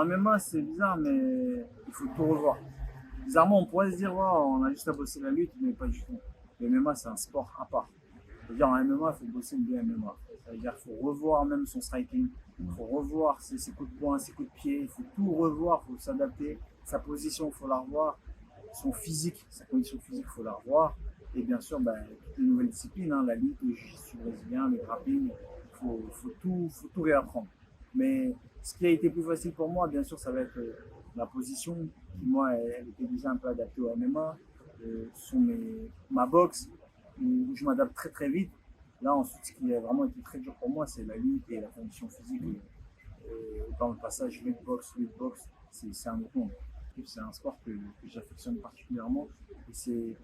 En MMA, c'est bizarre, mais il faut tout revoir. Bizarrement, on pourrait se dire, ouais, on a juste à bosser la lutte, mais pas du tout. Le MMA, c'est un sport à part. C'est-à-dire, en MMA, il faut bosser le MMA. C'est-à-dire qu'il faut revoir même son striking, il faut revoir ses coups de poing, ses coups de pied, il faut tout revoir, il faut s'adapter. Sa position, il faut la revoir. Son physique, sa condition physique, il faut la revoir. Et bien sûr, toutes les nouvelles disciplines, hein, la lutte, le jiu-jitsu brésilien, le grappling, faut tout réapprendre. Mais ce qui a été plus facile pour moi, bien sûr, ça va être la position, qui moi, elle était déjà un peu adaptée au MMA, ma boxe, où je m'adapte très très vite. Là, ensuite, ce qui a vraiment été très dur pour moi, c'est la lutte et la condition physique. Dans le passage lutte-boxe, c'est un autre monde. C'est un sport que j'affectionne particulièrement. Et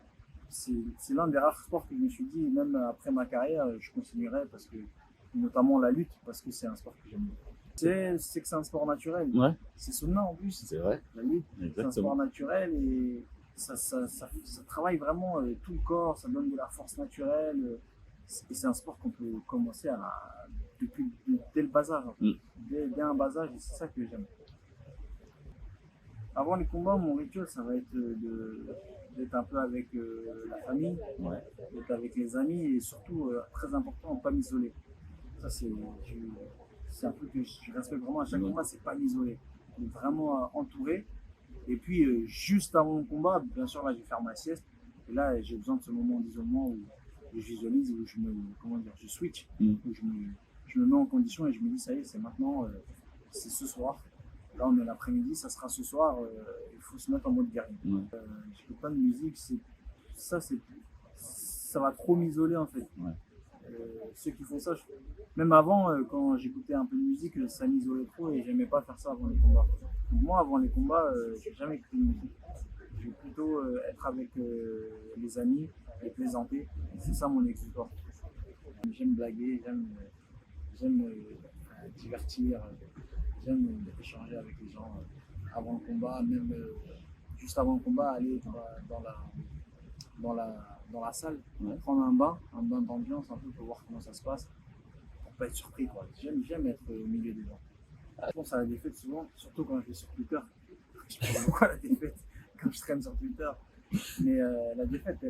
c'est l'un des rares sports que je me suis dit, même après ma carrière, je continuerai, parce que, notamment la lutte, parce que c'est un sport que j'aime beaucoup. C'est que c'est un sport naturel. Ouais. C'est soutenant en plus. C'est vrai. La lutte, c'est un sport Exactement. naturel et ça travaille vraiment tout le corps, ça donne de la force naturelle. Et c'est un sport qu'on peut commencer dès le bas âge. Dès un bas âge, et c'est ça que j'aime. Avant les combats, mon rituel, ça va être d'être un peu avec la famille, Ouais. d'être avec les amis et surtout, très important, pas m'isoler. Ça, c'est un truc que je respecte vraiment à chaque combat, c'est pas m'isoler. D'être vraiment entouré. Et puis, juste avant le combat, bien sûr, là, je vais faire ma sieste. Et là, j'ai besoin de ce moment d'isolement où je visualise, où je switch, où je me mets en condition et je me dis, ça y est, c'est maintenant, c'est ce soir. Là, on est l'après-midi, ça sera ce soir, il faut se mettre en mode guerrier. Je n'écoute pas de musique, ça va trop m'isoler en fait. Ouais. Ceux qui font ça, même avant, quand j'écoutais un peu de musique, ça m'isolait trop et j'aimais pas faire ça avant les combats. Donc moi, avant les combats, je n'ai jamais écouté de musique. Je vais plutôt être avec les amis et plaisanter. C'est ça mon exutoire. J'aime blaguer, j'aime divertir, j'aime échanger avec les gens avant le combat, même juste avant le combat, aller dans la salle, prendre un bain d'ambiance un peu pour voir comment ça se passe, pour pas être surpris quoi. J'aime être au milieu des gens. Je pense à la défaite souvent, surtout quand je vais sur Twitter. Je pense beaucoup à la défaite quand je traîne sur Twitter. Mais la défaite,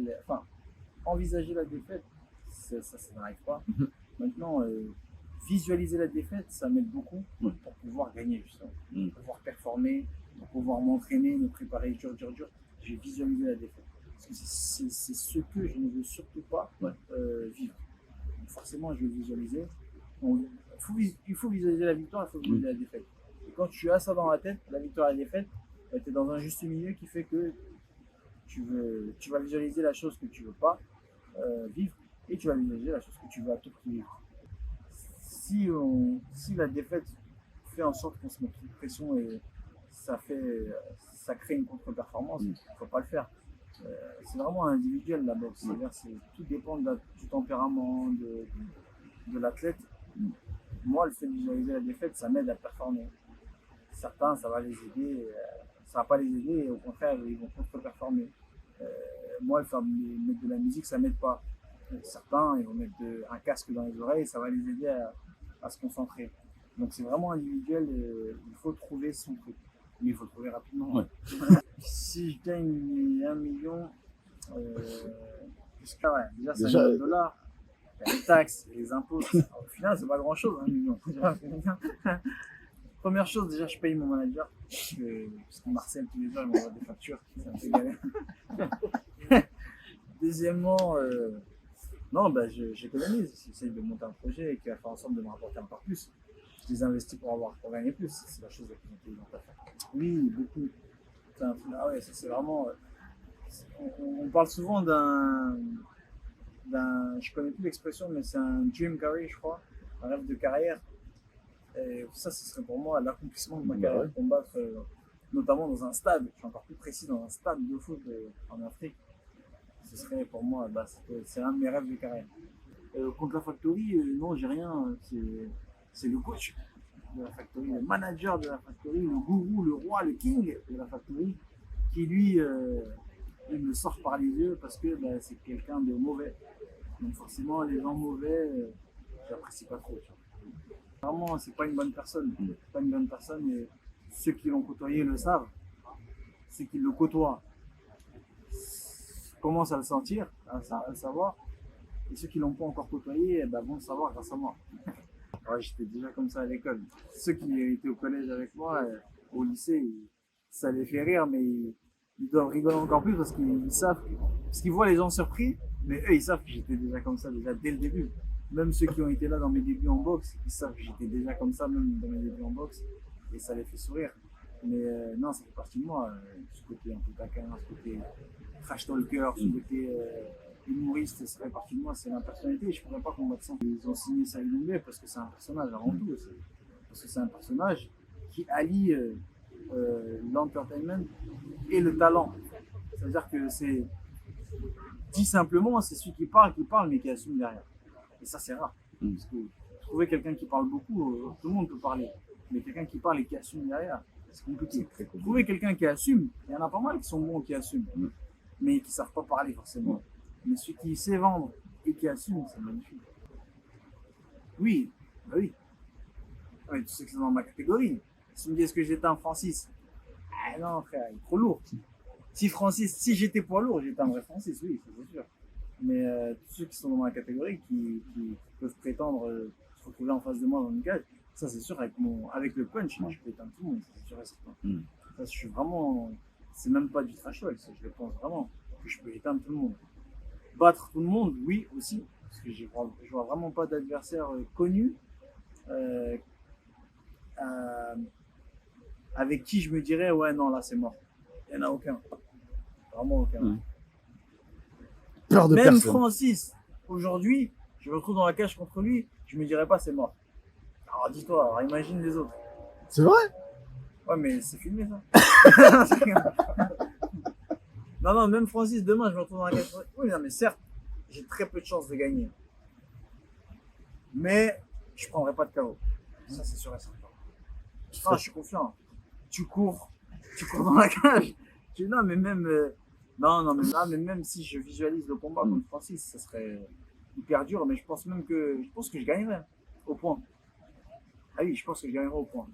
envisager la défaite, ça n'arrive pas. Maintenant, visualiser la défaite, ça m'aide beaucoup pour pouvoir gagner justement, pour pouvoir performer, pour pouvoir m'entraîner, me préparer dur. Je vais visualiser la défaite. Parce que c'est ce que je ne veux surtout pas vivre. Donc forcément, je vais visualiser. Il faut visualiser la victoire, il faut visualiser la défaite. Et quand tu as ça dans la tête, la victoire et la défaite, tu es dans un juste milieu qui fait que tu vas visualiser la chose que tu ne veux pas vivre et tu vas visualiser la chose que tu veux à tout prix vivre. Si la défaite fait en sorte qu'on se met une pression et ça crée une contre-performance, il ne faut pas le faire. C'est vraiment individuel la boxe, c'est-à-dire tout dépend du tempérament de l'athlète. Moi, le fait de visualiser la défaite, ça m'aide à performer. Certains, ça va les aider, ça va pas les aider, et au contraire, ils vont contre-performer. Moi, mettre de la musique, ça m'aide pas. Certains, ils vont mettre un casque dans les oreilles, ça va les aider à se concentrer. Donc c'est vraiment individuel, il faut trouver son truc. Mais il faut le trouver rapidement. Ouais. Si je gagne 1 million, déjà c'est $1 million, il y a les taxes, les impôts. Au final, c'est pas grand chose, 1 million. Première chose, déjà, je paye mon manager, parce que Marcel, tous les jours, il m'envoie des factures, ça me fait galère. Deuxièmement, non, j'économise, j'essaie de monter un projet qui va faire en sorte de me rapporter encore plus. Je les investis pour gagner plus, c'est la chose la plus intelligente à faire. Oui, beaucoup. Ah ouais, ça c'est vraiment. On parle souvent je connais plus l'expression, mais c'est un dream career, je crois, un rêve de carrière. Et ça, ce serait pour moi l'accomplissement de ma carrière, de combattre, notamment dans un stade, je suis encore plus précis, dans un stade de foot en Afrique. Ce serait pour moi, c'est un de mes rêves de carrière. Contre la Factory, non, j'ai rien. C'est le coach de la Factory, le manager de la Factory, le gourou, le roi, le king de la Factory, qui lui, il me sort par les yeux parce que c'est quelqu'un de mauvais. Donc forcément, les gens mauvais, j'apprécie pas trop. Vraiment, c'est pas une bonne personne. C'est pas une bonne personne et ceux qui l'ont côtoyé le savent. Ceux qui le côtoient commencent à le sentir, à le savoir. Et ceux qui l'ont pas encore côtoyé vont le savoir grâce à moi. Ouais, j'étais déjà comme ça à l'école. Ceux qui étaient au collège avec moi, au lycée, ça les fait rire, mais ils doivent rigoler encore plus parce qu'ils savent, parce qu'ils voient les gens surpris, mais eux, ils savent que j'étais déjà comme ça, déjà dès le début. Même ceux qui ont été là dans mes débuts en boxe, ils savent que j'étais déjà comme ça, même dans mes débuts en boxe, et ça les fait sourire. Mais non, ça fait partie de moi, ce côté un peu taquin, ce côté trash talker, ce côté humoriste, ça fait partie de moi, c'est ma personnalité. Je ne pourrais pas combattre ça. Ils ont signé Saïd Doumbé parce que c'est un personnage avant tout aussi. Parce que c'est un personnage qui allie l'entertainment et le talent. C'est-à-dire que c'est, dit simplement, c'est celui qui parle, mais qui assume derrière. Et ça, c'est rare. Parce que trouver quelqu'un qui parle beaucoup, tout le monde peut parler. Mais quelqu'un qui parle et qui assume derrière, c'est compliqué. Trouver quelqu'un qui assume, il y en a pas mal qui sont bons qui assument, mais qui ne savent pas parler forcément. Mais celui qui sait vendre et qui assume, c'est magnifique. Oui, bah oui. Ouais, tu sais que c'est dans ma catégorie. Si tu me dis est-ce que j'étais un Francis, ah non frère, il est trop lourd. Si j'étais poids lourd, j'étais un vrai Francis, oui, c'est sûr. Mais tous ceux qui sont dans ma catégorie, qui peuvent prétendre se retrouver en face de moi dans une cage, ça c'est sûr, avec le punch, je peux éteindre tout le monde, c'est sûr et certain. Ça, je suis vraiment, c'est même pas du trash talk, je le pense vraiment, que je peux éteindre tout le monde. Battre tout le monde, oui aussi, parce que je vois vraiment pas d'adversaire connu avec qui je me dirais ouais non là c'est mort. Il n'y en a aucun, vraiment aucun. Peur de Même personne. Francis, aujourd'hui, je me retrouve dans la cage contre lui, je me dirais pas c'est mort. Alors dis-toi, alors imagine les autres. C'est vrai? Ouais mais c'est filmé ça. Non, même Francis, demain je me retrouve dans la cage contre lui. Oui non mais certes, j'ai très peu de chances de gagner. Mais je prendrai pas de KO. Ça c'est sûr et certain. Ah, je suis confiant. Tu cours dans la cage. Non mais même... Non, mais là, même si je visualise le combat contre Francis, ça serait hyper dur, mais je pense que je gagnerais au point. Ah oui, je pense que je gagnerais au point.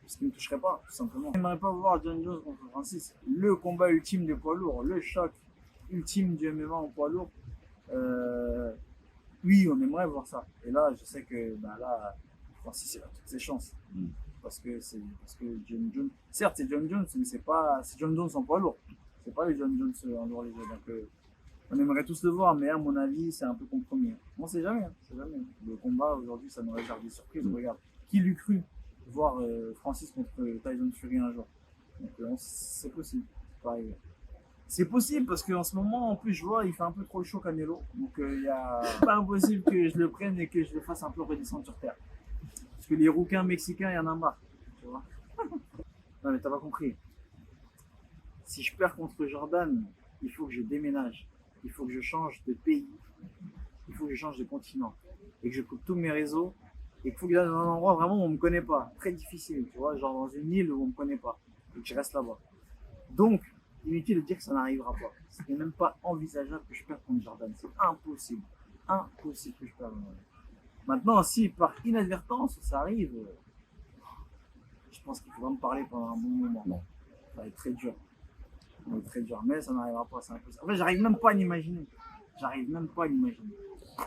Parce qu'il ne me toucherait pas, tout simplement. J'aimerais pas voir John Jones contre Francis. Le combat ultime des poids lourds, le choc ultime du MMA en poids lourd. Oui, on aimerait voir ça. Et là, je sais que là, Francis, il a toutes ses chances. Parce que John Jones, certes, c'est John Jones, mais c'est John Jones en poids lourd. C'est pas les John Jones en lourd léger. Donc, on aimerait tous le voir, mais à mon avis, c'est un peu compromis. On sait jamais, Le combat aujourd'hui, ça nous réserve des surprises. Regarde, qui l'eût cru voir Francis contre Tyson Fury un jour. Donc, c'est possible. C'est possible parce qu'en ce moment, en plus, je vois, il fait un peu trop chaud Canelo. Donc, il y a pas impossible que je le prenne et que je le fasse un peu redescendre sur terre. Parce que les rouquins mexicains, il y en a marre. Tu vois. Non, mais t'as pas compris. Si je perds contre Jordan, il faut que je déménage. Il faut que je change de pays. Il faut que je change de continent. Et que je coupe tous mes réseaux. Et qu'il faut que j'aille dans un endroit vraiment où on ne me connaît pas. Très difficile, tu vois, genre dans une île où on ne me connaît pas. Et que je reste là-bas. Donc, inutile de dire que ça n'arrivera pas. Ce n'est même pas envisageable que je perde contre Jordan. C'est impossible. Impossible que je perde. Maintenant, si par inadvertance ça arrive, je pense qu'il faudra me parler pendant un bon moment. Ça va être très dur. Très dur, mais ça n'arrivera pas, c'est impossible. En fait, j'arrive même pas à l'imaginer.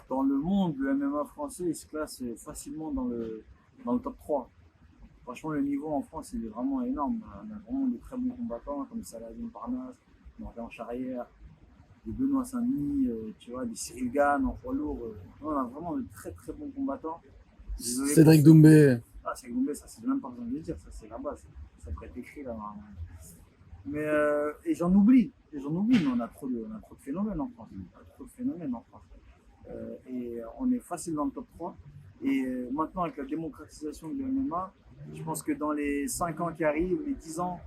Dans le monde, le MMA français, il se classe facilement dans le top 3. Franchement, le niveau en France, il est vraiment énorme. On a vraiment de très bons combattants, comme Saladin Parnasse, Morgan Charrière, des Benoît Saint-Denis, tu vois, des Cyril Gann en poids lourd. On a vraiment de très très bons combattants. Désolé Cédric Doumbé. Ah, Cédric Doumbé, ça c'est même pas besoin de le dire, ça c'est la base. Ça pourrait être écrit là. Mais et j'en oublie, mais on a trop de phénomènes en France. Et on est facile dans le top 3. Et maintenant, avec la démocratisation du MMA, je pense que dans les 5 ans qui arrivent, les 10 ans,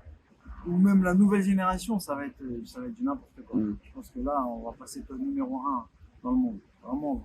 ou même la nouvelle génération, ça va être du n'importe quoi. Je pense que là, on va passer au numéro 1 dans le monde. Vraiment.